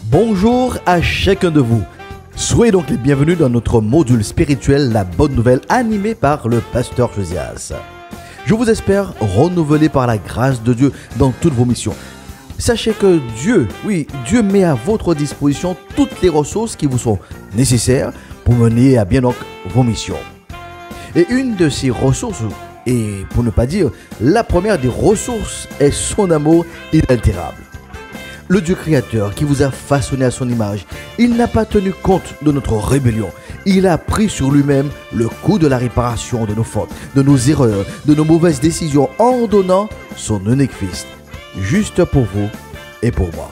Bonjour à chacun de vous. Soyez donc les bienvenus dans notre module spirituel La Bonne Nouvelle animé par le pasteur Josias. Je vous espère renouvelé par la grâce de Dieu dans toutes vos missions. Sachez que Dieu met à votre disposition toutes les ressources qui vous sont nécessaires pour mener à bien donc vos missions. Et une de ces ressources, et pour ne pas dire la première des ressources, est son amour inaltérable. Le Dieu créateur qui vous a façonné à son image, il n'a pas tenu compte de notre rébellion. Il a pris sur lui-même le coût de la réparation de nos fautes, de nos erreurs, de nos mauvaises décisions en donnant son unique fils, juste pour vous et pour moi.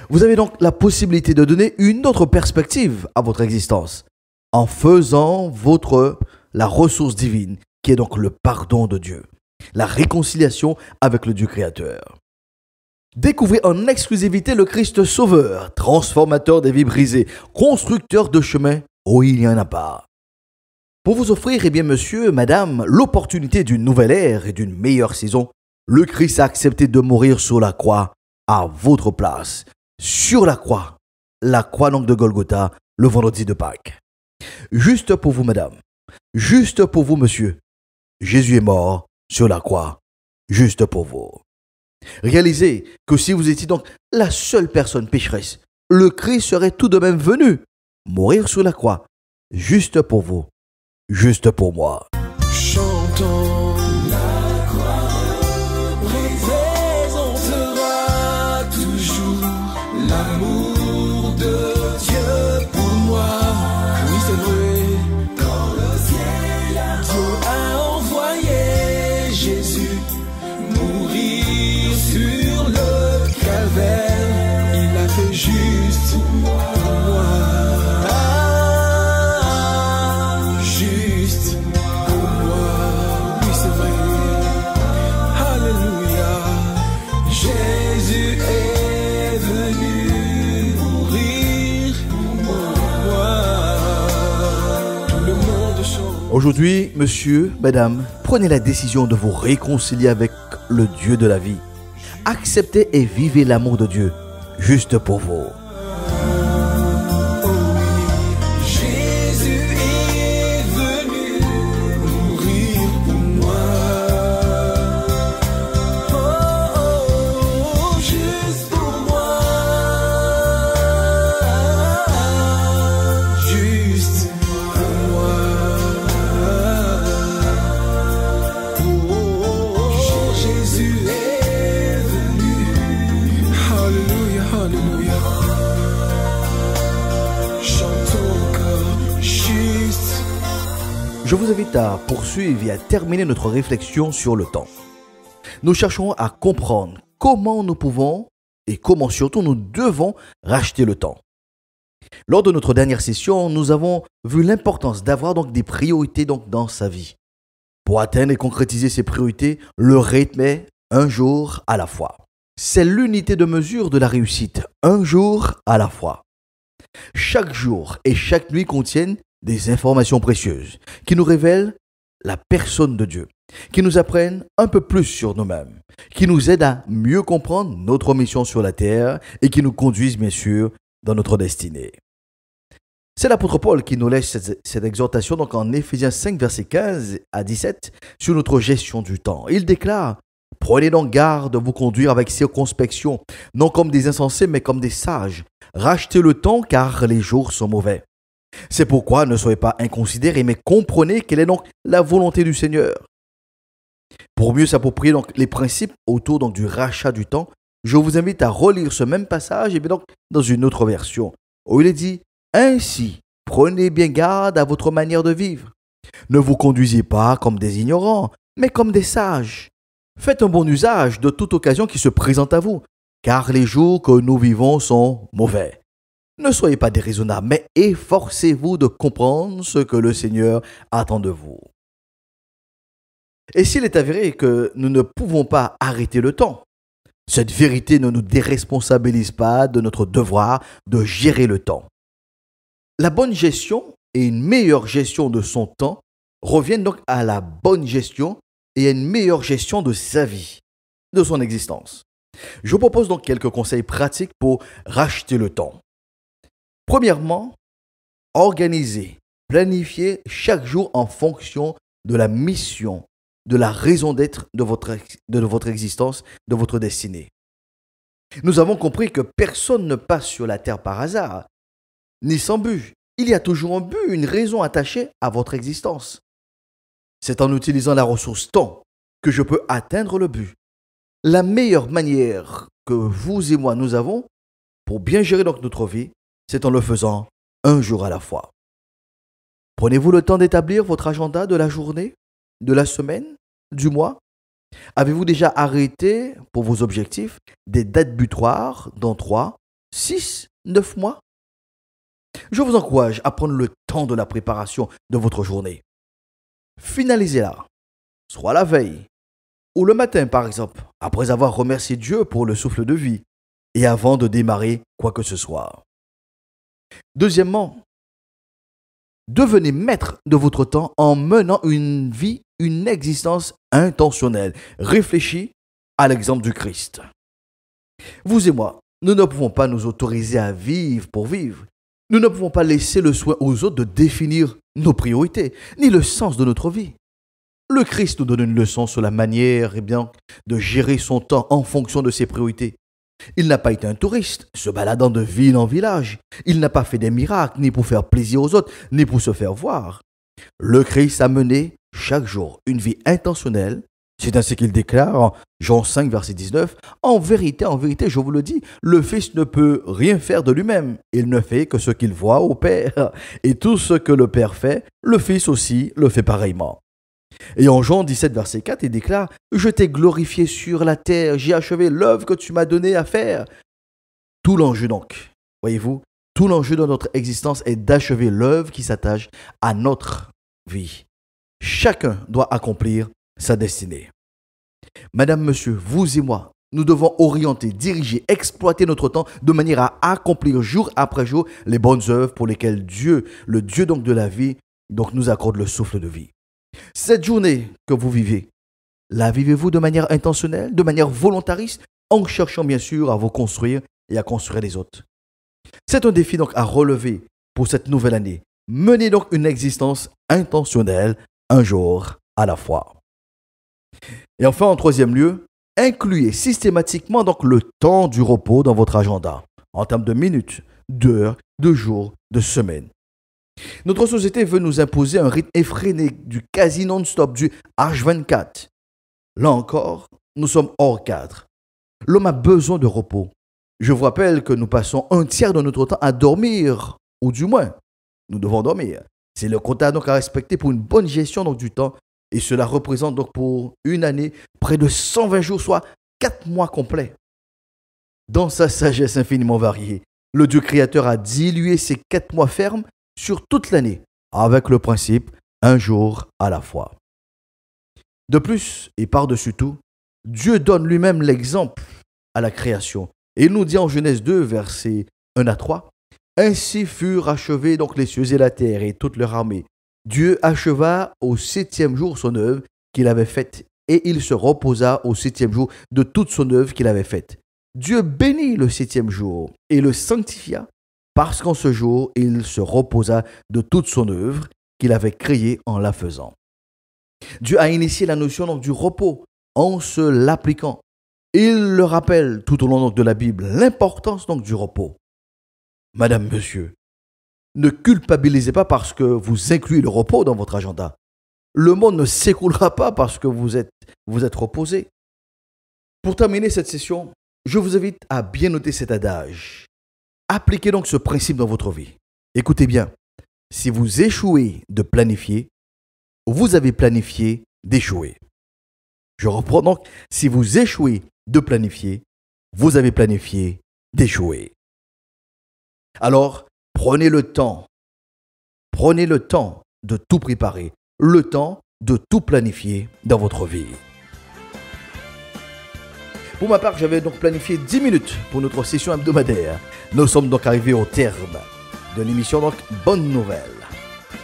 Vous avez donc la possibilité de donner une autre perspective à votre existence en faisant la ressource divine qui est donc le pardon de Dieu, la réconciliation avec le Dieu créateur. Découvrez en exclusivité le Christ sauveur, transformateur des vies brisées, constructeur de chemins où il n'y en a pas. Pour vous offrir, monsieur, madame, l'opportunité d'une nouvelle ère et d'une meilleure saison, le Christ a accepté de mourir sur la croix à votre place. Sur la croix donc de Golgotha, le vendredi de Pâques. Juste pour vous, madame, juste pour vous, monsieur, Jésus est mort sur la croix, juste pour vous. Réalisez que si vous étiez donc la seule personne pécheresse, le Christ serait tout de même venu mourir sur la croix, juste pour vous, juste pour moi. Chantons la croix, représentera toujours l'amour de Dieu pour moi. Oui, c'est vrai, quand le ciel Dieu a envoyé Jésus mourir sur le calvaire, il a fait juste pour moi. Juste pour moi. Oui, c'est vrai. Alléluia. Jésus est venu mourir pour moi. Tout le monde chante. Aujourd'hui, monsieur, madame, prenez la décision de vous réconcilier avec le Dieu de la vie. Acceptez et vivez l'amour de Dieu, juste pour vous. Jésus est venu mourir pour moi. Oh, juste pour moi. Juste pour moi. Oh, Jésus est venu. Alléluia, alléluia. Chantons encore juste. Je vous invite à poursuivre et à terminer notre réflexion sur le temps. Nous cherchons à comprendre comment nous pouvons et comment surtout nous devons racheter le temps. Lors de notre dernière session, nous avons vu l'importance d'avoir donc des priorités donc dans sa vie. Pour atteindre et concrétiser ces priorités, le rythme est un jour à la fois. C'est l'unité de mesure de la réussite, un jour à la fois. Chaque jour et chaque nuit contiennent des informations précieuses qui nous révèlent la personne de Dieu, qui nous apprennent un peu plus sur nous-mêmes, qui nous aident à mieux comprendre notre mission sur la terre et qui nous conduisent bien sûr dans notre destinée. C'est l'apôtre Paul qui nous laisse cette exhortation donc en Éphésiens 5 versets 15 à 17 sur notre gestion du temps. Il déclare: prenez donc garde de vous conduire avec circonspection, non comme des insensés mais comme des sages. Rachetez le temps car les jours sont mauvais. C'est pourquoi ne soyez pas inconsidérés, mais comprenez quelle est donc la volonté du Seigneur. Pour mieux s'approprier donc les principes autour donc du rachat du temps, je vous invite à relire ce même passage et bien donc dans une autre version où il est dit: ainsi, prenez bien garde à votre manière de vivre. Ne vous conduisez pas comme des ignorants, mais comme des sages. Faites un bon usage de toute occasion qui se présente à vous, car les jours que nous vivons sont mauvais. Ne soyez pas déraisonnables, mais efforcez-vous de comprendre ce que le Seigneur attend de vous. Et s'il est avéré que nous ne pouvons pas arrêter le temps, cette vérité ne nous déresponsabilise pas de notre devoir de gérer le temps. La bonne gestion et une meilleure gestion de son temps reviennent donc à la bonne gestion et à une meilleure gestion de sa vie, de son existence. Je vous propose donc quelques conseils pratiques pour racheter le temps. Premièrement, organisez, planifiez chaque jour en fonction de la mission, de la raison d'être de votre existence, de votre destinée. Nous avons compris que personne ne passe sur la terre par hasard, ni sans but. Il y a toujours un but, une raison attachée à votre existence. C'est en utilisant la ressource temps que je peux atteindre le but. La meilleure manière que vous et moi nous avons pour bien gérer donc notre vie, c'est en le faisant un jour à la fois. Prenez-vous le temps d'établir votre agenda de la journée, de la semaine, du mois? Avez-vous déjà arrêté pour vos objectifs des dates butoirs dans 3, 6, 9 mois? Je vous encourage à prendre le temps de la préparation de votre journée. Finalisez-la, soit la veille ou le matin par exemple, après avoir remercié Dieu pour le souffle de vie et avant de démarrer quoi que ce soit. Deuxièmement, devenez maître de votre temps en menant une vie, une existence intentionnelle, réfléchie à l'exemple du Christ. Vous et moi, nous ne pouvons pas nous autoriser à vivre pour vivre. Nous ne pouvons pas laisser le soin aux autres de définir nos priorités, ni le sens de notre vie. Le Christ nous donne une leçon sur la manière de gérer son temps en fonction de ses priorités. Il n'a pas été un touriste, se baladant de ville en village. Il n'a pas fait des miracles, ni pour faire plaisir aux autres, ni pour se faire voir. Le Christ a mené chaque jour une vie intentionnelle. C'est ainsi qu'il déclare en Jean 5, verset 19. En vérité, je vous le dis, le Fils ne peut rien faire de lui-même. Il ne fait que ce qu'il voit au Père. Et tout ce que le Père fait, le Fils aussi le fait pareillement. Et en Jean 17, verset 4, il déclare « Je t'ai glorifié sur la terre, j'ai achevé l'œuvre que tu m'as donnée à faire. » Tout l'enjeu donc, voyez-vous, tout l'enjeu de notre existence est d'achever l'œuvre qui s'attache à notre vie. Chacun doit accomplir sa destinée. Madame, monsieur, vous et moi, nous devons orienter, diriger, exploiter notre temps de manière à accomplir jour après jour les bonnes œuvres pour lesquelles Dieu, le Dieu donc de la vie, donc nous accorde le souffle de vie. Cette journée que vous vivez, la vivez-vous de manière intentionnelle, de manière volontariste, en cherchant bien sûr à vous construire et à construire les autres. C'est un défi donc à relever pour cette nouvelle année. Menez donc une existence intentionnelle, un jour à la fois. Et enfin, en troisième lieu, incluez systématiquement donc le temps du repos dans votre agenda, en termes de minutes, d'heures, de jours, de semaines. Notre société veut nous imposer un rythme effréné du quasi non-stop, du H24. Là encore, nous sommes hors cadre. L'homme a besoin de repos. Je vous rappelle que nous passons un tiers de notre temps à dormir, ou du moins, nous devons dormir. C'est le quota donc à respecter pour une bonne gestion donc, du temps, et cela représente donc pour une année près de 120 jours, soit 4 mois complets. Dans sa sagesse infiniment variée, le Dieu créateur a dilué ces 4 mois fermes sur toute l'année, avec le principe un jour à la fois. De plus, et par-dessus tout, Dieu donne lui-même l'exemple à la création. Et il nous dit en Genèse 2, versets 1 à 3, « Ainsi furent achevés donc les cieux et la terre et toute leur armée. Dieu acheva au 7e jour son œuvre qu'il avait faite, et il se reposa au 7e jour de toute son œuvre qu'il avait faite. Dieu bénit le 7e jour et le sanctifia, parce qu'en ce jour, il se reposa de toute son œuvre qu'il avait créée en la faisant. » Dieu a initié la notion donc, du repos en se l'appliquant. Il le rappelle tout au long donc, de la Bible, l'importance donc, du repos. Madame, monsieur, ne culpabilisez pas parce que vous incluez le repos dans votre agenda. Le monde ne s'écroulera pas parce que vous êtes reposé. Pour terminer cette session, je vous invite à bien noter cet adage. Appliquez donc ce principe dans votre vie. Écoutez bien, si vous échouez de planifier, vous avez planifié d'échouer. Je reprends donc, si vous échouez de planifier, vous avez planifié d'échouer. Alors, prenez le temps de tout préparer, le temps de tout planifier dans votre vie. Pour ma part, j'avais donc planifié 10 minutes pour notre session hebdomadaire. Nous sommes donc arrivés au terme de l'émission donc Bonne Nouvelle.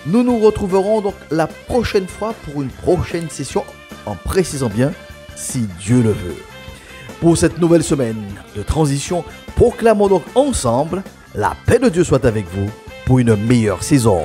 Nous nous retrouverons donc la prochaine fois pour une prochaine session, en précisant bien si Dieu le veut. Pour cette nouvelle semaine de transition, proclamons donc ensemble la paix de Dieu soit avec vous pour une meilleure saison.